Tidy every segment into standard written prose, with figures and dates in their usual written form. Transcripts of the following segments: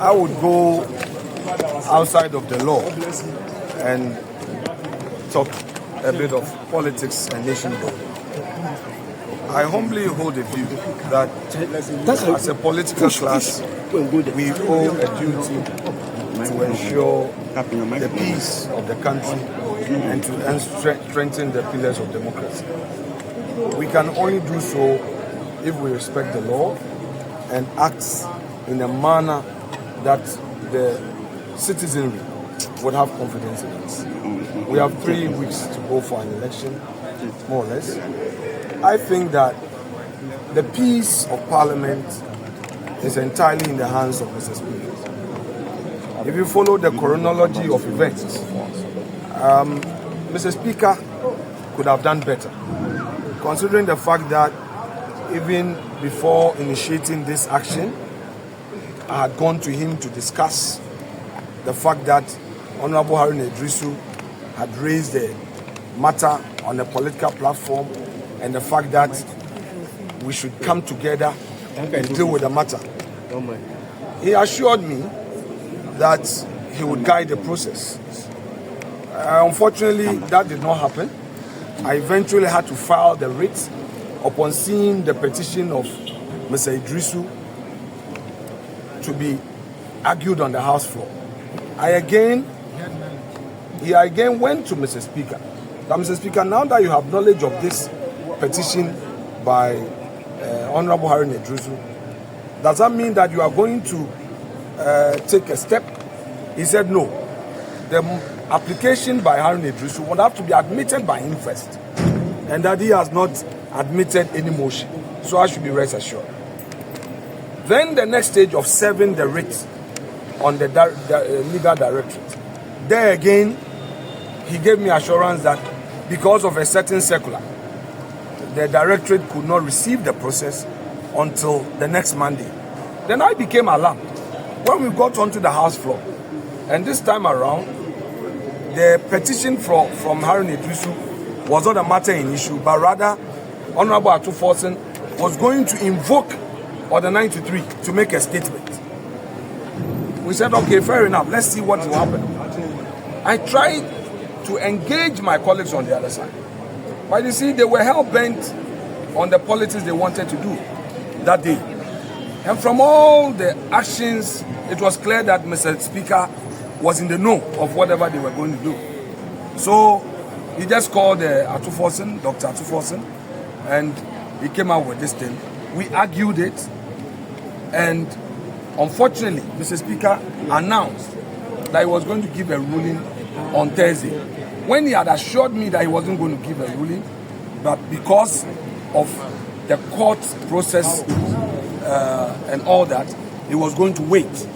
I would go outside of the law and talk a bit of politics and nation building. I humbly hold a view that as a political class, we owe a duty to ensure the peace of the country and to strengthen the pillars of democracy. We can only do so if we respect the law and act in a manner that the citizenry would have confidence in us. We have 3 weeks to go for an election, more or less. I think that the peace of Parliament is entirely in the hands of Mr. Speaker. If you follow the chronology of events, Mr. Speaker could have done better, considering the fact that even before initiating this action, I had gone to him to discuss the fact that Honorable Harun Idrisu had raised the matter on a political platform and the fact that we should come together and deal with the matter. He assured me that he would guide the process. Unfortunately, that did not happen. I eventually had to file the writ upon seeing the petition of Mr. Idrisu to be argued on the House floor. He again went to Mr. Speaker. That Mr. Speaker, now that you have knowledge of this petition by Honorable Harun Idrisu, does that mean that you are going to take a step? He said no. The application by Harun Idrisu would have to be admitted by him first, and that he has not admitted any motion. So I should be rest assured. Then the next stage of serving the writ on the legal directorate. There again, he gave me assurance that because of a certain circular, the directorate could not receive the process until the next Monday. Then I became alarmed when we got onto the House floor. And this time around, the petition from Harun Idrisu was not a matter in issue, but rather Honorable Atuforsen was going to invoke Order 93 to make a statement. We said, okay, fair enough, let's see what will happen. I tried to engage my colleagues on the other side. But you see, they were hell-bent on the politics they wanted to do that day. And from all the actions, it was clear that Mr. Speaker was in the know of whatever they were going to do. So he just called Atuforsen, Dr. Atuforsen, and he came out with this thing. We argued it, and unfortunately, Mr. Speaker announced that he was going to give a ruling on Thursday. When he had assured me that he wasn't going to give a ruling, but because of the court process and all that, he was going to wait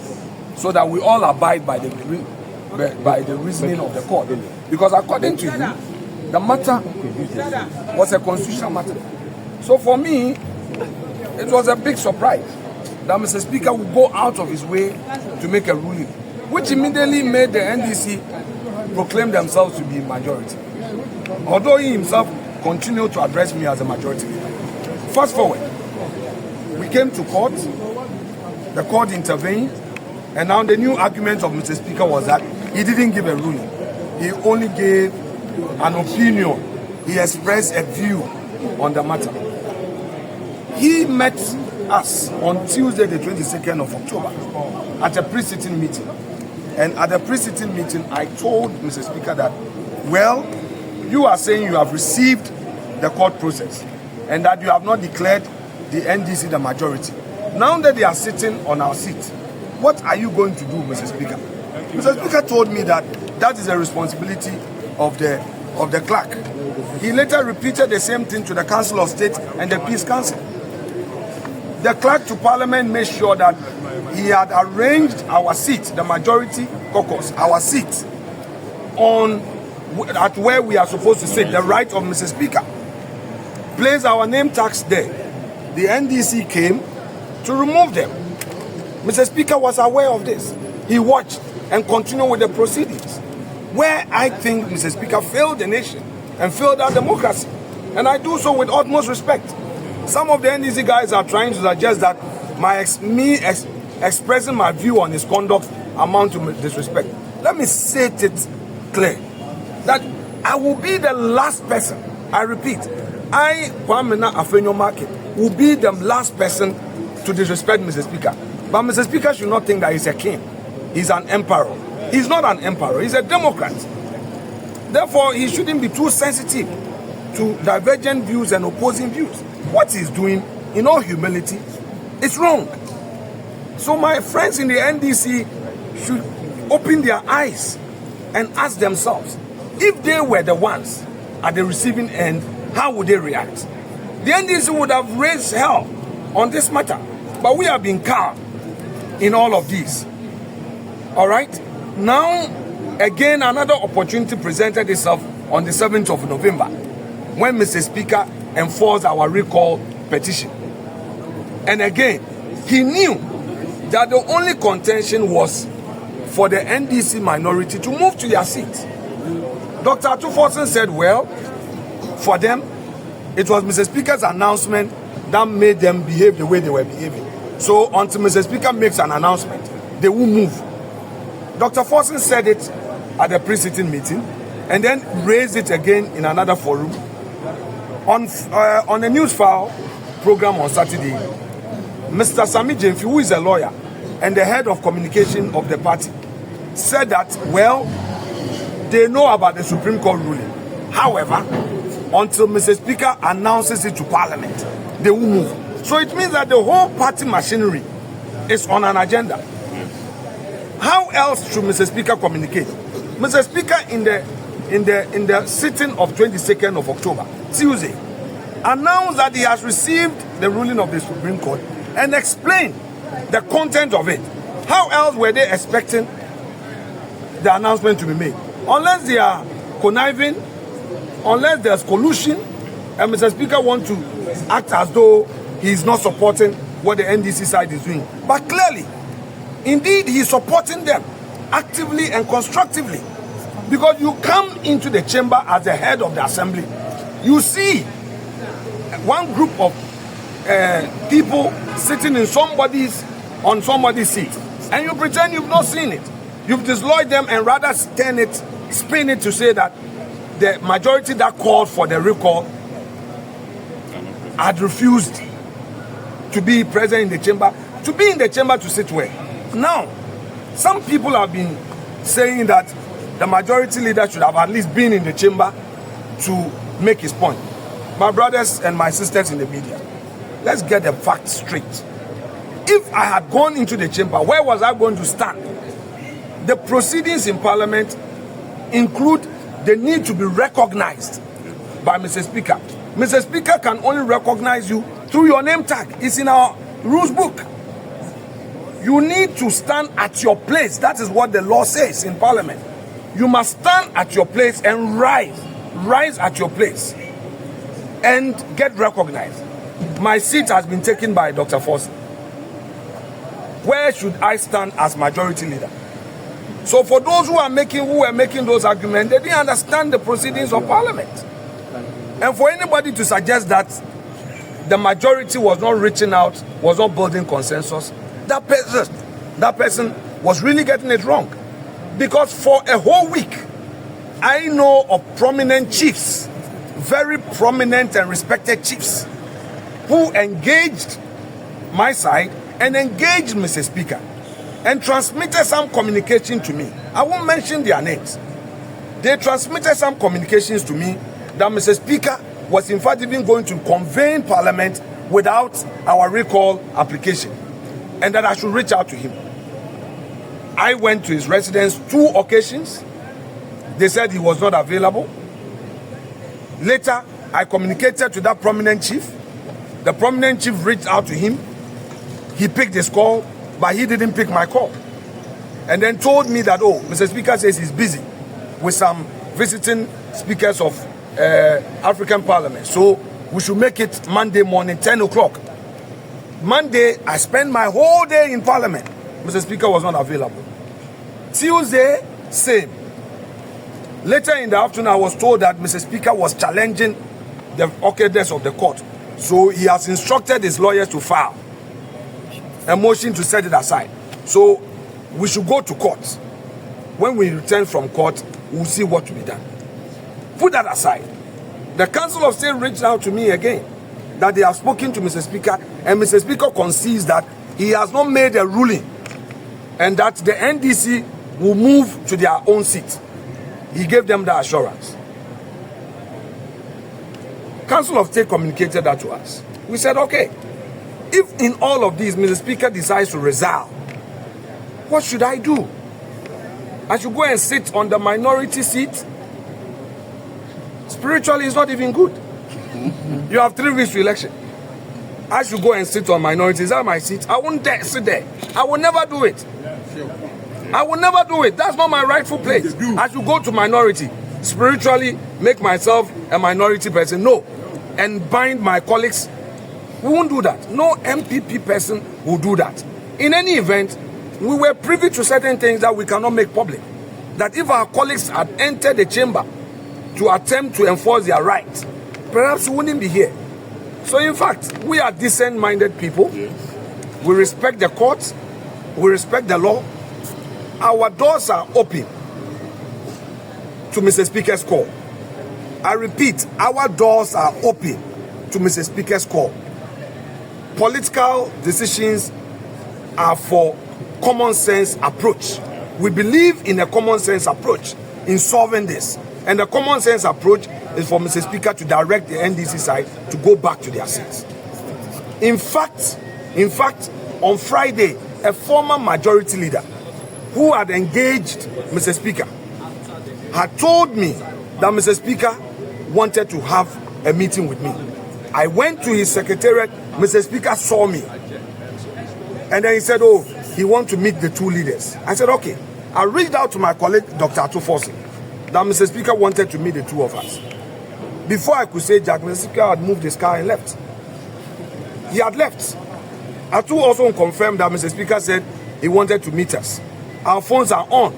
so that we all abide by the reasoning of the court. Because according to him, the matter was a constitutional matter. So for me, it was a big surprise that Mr. Speaker would go out of his way to make a ruling, which immediately made the NDC proclaim themselves to be majority. Although he himself continued to address me as a majority leader. Fast forward, we came to court, the court intervened, and now the new argument of Mr. Speaker was that he didn't give a ruling. He only gave an opinion. He expressed a view on the matter. He met us on Tuesday, the 22nd of October, at a pre-sitting meeting. And at the pre-sitting meeting, I told Mr. Speaker that, well, you are saying you have received the court process and that you have not declared the NDC the majority. Now that they are sitting on our seat, what are you going to do, Mr. Speaker? Mr. Speaker told me that that is a responsibility of the clerk. He later repeated the same thing to the Council of State and the Peace Council. The clerk to Parliament made sure that he had arranged our seat, the majority caucus, our seat, at where we are supposed to sit, the right of Mr. Speaker. Placed our name tags there. The NDC came to remove them. Mr. Speaker was aware of this. He watched and continued with the proceedings, where I think Mr. Speaker failed the nation and failed our democracy. And I do so with utmost respect. Some of the NDC guys are trying to suggest that expressing my view on his conduct amount to disrespect. Let me say it clear that I will be the last person, I repeat, I, Kwamena Afenyo-Markin, will be the last person to disrespect Mr. Speaker. But Mr. Speaker should not think that he's a king. He's an emperor. He's not an emperor. He's a Democrat. Therefore, he shouldn't be too sensitive to divergent views and opposing views. What he's doing, in all humility, is wrong. So my friends in the NDC should open their eyes and ask themselves, if they were the ones at the receiving end, how would they react? The NDC would have raised hell on this matter. But we have been calm in all of these. All right? Now, again, another opportunity presented itself on the 7th of November when Mr. Speaker enforced our recall petition. And again, he knew that the only contention was for the NDC minority to move to their seats. Dr. Atuforsen said, well, for them, it was Mr. Speaker's announcement that made them behave the way they were behaving. So until Mr. Speaker makes an announcement, they will move. Dr. Forsen said it at the pre-sitting meeting and then raised it again in another forum. On a news file program on Saturday, Mr. Sami Jemfi, who is a lawyer and the head of communication of the party, said that, well, they know about the Supreme Court ruling. However, until Mr. Speaker announces it to Parliament, they will move. So it means that the whole party machinery is on an agenda. How else should Mr. Speaker communicate? Mr. Speaker, in the sitting of 22nd of October, Tuesday, announced that he has received the ruling of the Supreme Court and explained the content of it. How else were they expecting the announcement to be made? Unless they are conniving, unless there's collusion, and Mr. Speaker wants to act as though he is not supporting what the NDC side is doing. But clearly, indeed, he's supporting them actively and constructively. Because you come into the chamber as the head of the assembly, you see one group of people sitting on somebody's seat, and you pretend you've not seen it. You've dislodged them and rather spin it to say that the majority that called for the recall had refused to be present in the chamber, to be in the chamber to sit where? Now, some people have been saying that the majority leader should have at least been in the chamber to make his point. My brothers and my sisters in the media, let's get the facts straight. If I had gone into the chamber, where was I going to stand? The proceedings in Parliament include the need to be recognized by Mr. Speaker. Mr. Speaker can only recognize you through your name tag. It's in our rules book. You need to stand at your place. That is what the law says in Parliament. You must stand at your place and rise at your place and get recognized. My seat has been taken by Dr. Forsen. Where should I stand as majority leader? So for those who were making those arguments, they didn't understand the proceedings of Parliament. And for anybody to suggest that the majority was not reaching out, was not building consensus, that person was really getting it wrong. Because for a whole week, I know of prominent chiefs, very prominent and respected chiefs, who engaged my side and engaged Mr. Speaker and transmitted some communication to me. I won't mention their names. They transmitted some communications to me that Mr. Speaker was in fact even going to convene Parliament without our recall application, and that I should reach out to him. I went to his residence 2 occasions. They said he was not available. Later, I communicated to that prominent chief. The prominent chief reached out to him. He picked his call, but he didn't pick my call. And then told me that, oh, Mr. Speaker says he's busy with some visiting speakers of African Parliament. So we should make it Monday morning, 10 o'clock. Monday, I spent my whole day in Parliament. Mr. Speaker was not available. Tuesday, same. Later in the afternoon, I was told that Mr. Speaker was challenging the okayedness of the court. So he has instructed his lawyers to file. a motion to set it aside. So we should go to court. When we return from court, we'll see what to be done. Put that aside. The Council of State reached out to me again that they have spoken to Mr. Speaker, and Mr. Speaker concedes that he has not made a ruling and that the NDC will move to their own seat. He gave them the assurance. Council of State communicated that to us. We said, okay, if in all of these Mr. Speaker decides to resign, what should I do? I should go and sit on the minority seat? Spiritually, it's not even good. You have 3 weeks to election. I should go and sit on minority. Is that my seat? I won't dare sit there. I will never do it. I will never do it. That's not my rightful place. I should go to minority. Spiritually, make myself a minority person. No. And bind my colleagues. We won't do that. No MPP person will do that. In any event, we were privy to certain things that we cannot make public. That if our colleagues had entered the chamber to attempt to enforce their rights, perhaps we wouldn't be here. So in fact, we are decent-minded people. We respect the courts. We respect the law. Our doors are open to Mr. Speaker's call. I repeat, our doors are open to Mr. Speaker's call. Political decisions are for common sense approach. We believe in a common sense approach in solving this. And the common sense approach is for Mr. Speaker to direct the NDC side to go back to their seats. In fact, on Friday, a former majority leader who had engaged Mr. Speaker had told me that Mr. Speaker wanted to have a meeting with me. I went to his secretariat. Mr. Speaker saw me. And then he said, oh, he wants to meet the 2 leaders. I said, okay. I reached out to my colleague, Dr. Atufosi, that Mr. Speaker wanted to meet the 2 of us. Before I could say Jack, Mr. Speaker had moved his car and left. He had left. Atu also confirmed that Mr. Speaker said he wanted to meet us. Our phones are on.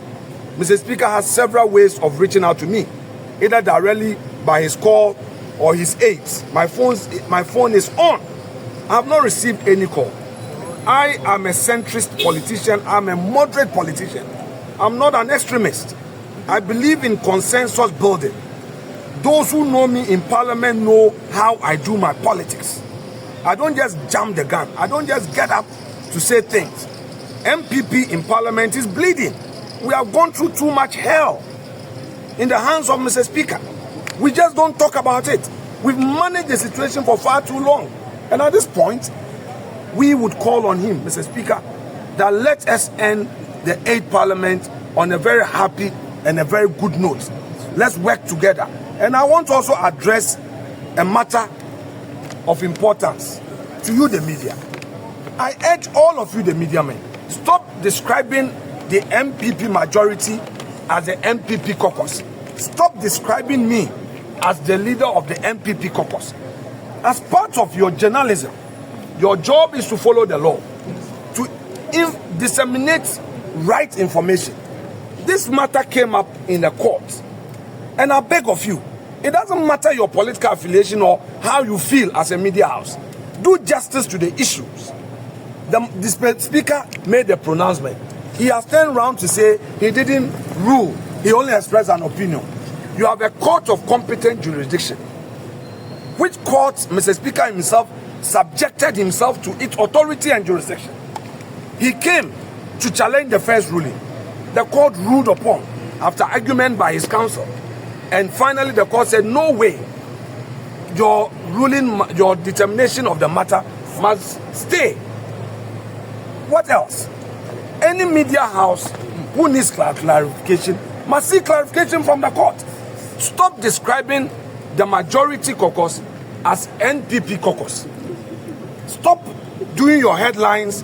Mr. Speaker has several ways of reaching out to me, either directly by his call or his aides. My phone is on. I have not received any call. I am a centrist politician. I'm a moderate politician. I'm not an extremist. I believe in consensus building. Those who know me in parliament know how I do my politics. I don't just jump the gun. I don't just get up to say things. MPP in parliament is bleeding. We have gone through too much hell in the hands of Mr. Speaker. We just don't talk about it. We've managed the situation for far too long. And at this point, we would call on him, Mr. Speaker, that let us end the 8th Parliament on a very happy and a very good note. Let's work together. And I want to also address a matter of importance to you, the media. I urge all of you, the media men, stop describing the MPP majority as the MPP caucus. Stop describing me as the leader of the MPP caucus. As part of your journalism, your job is to follow the law, to disseminate right information. This matter came up in the court, and I beg of you, it doesn't matter your political affiliation or how you feel as a media house. Do justice to the issues. The Speaker made a pronouncement. He has turned around to say he didn't rule, he only expressed an opinion. You have a court of competent jurisdiction. Which court, Mr. Speaker himself, subjected himself to its authority and jurisdiction. He came to challenge the first ruling. The court ruled upon after argument by his counsel. And finally the court said, no way, your ruling, your determination of the matter must stay. What else? Any media house who needs clarification must seek clarification from the court. Stop describing the majority caucus as NPP caucus. Stop doing your headlines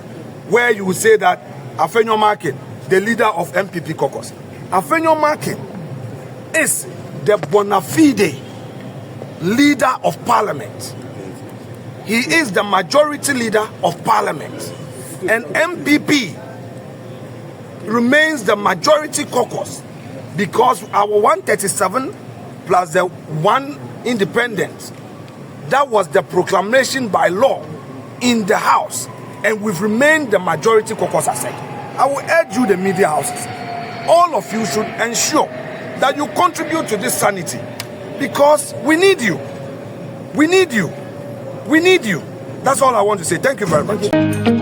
where you say that Afenyo-Markin, the leader of MPP caucus. Afenyo-Markin is the bona fide leader of parliament. He is the majority leader of parliament. And MPP remains the majority caucus because our 137 plus the 1 independent, that was the proclamation by law in the House and we've remained the majority caucus as said. I will urge you, the media houses, all of you should ensure that you contribute to this sanity, because we need you. We need you. We need you. That's all I want to say. Thank you very much.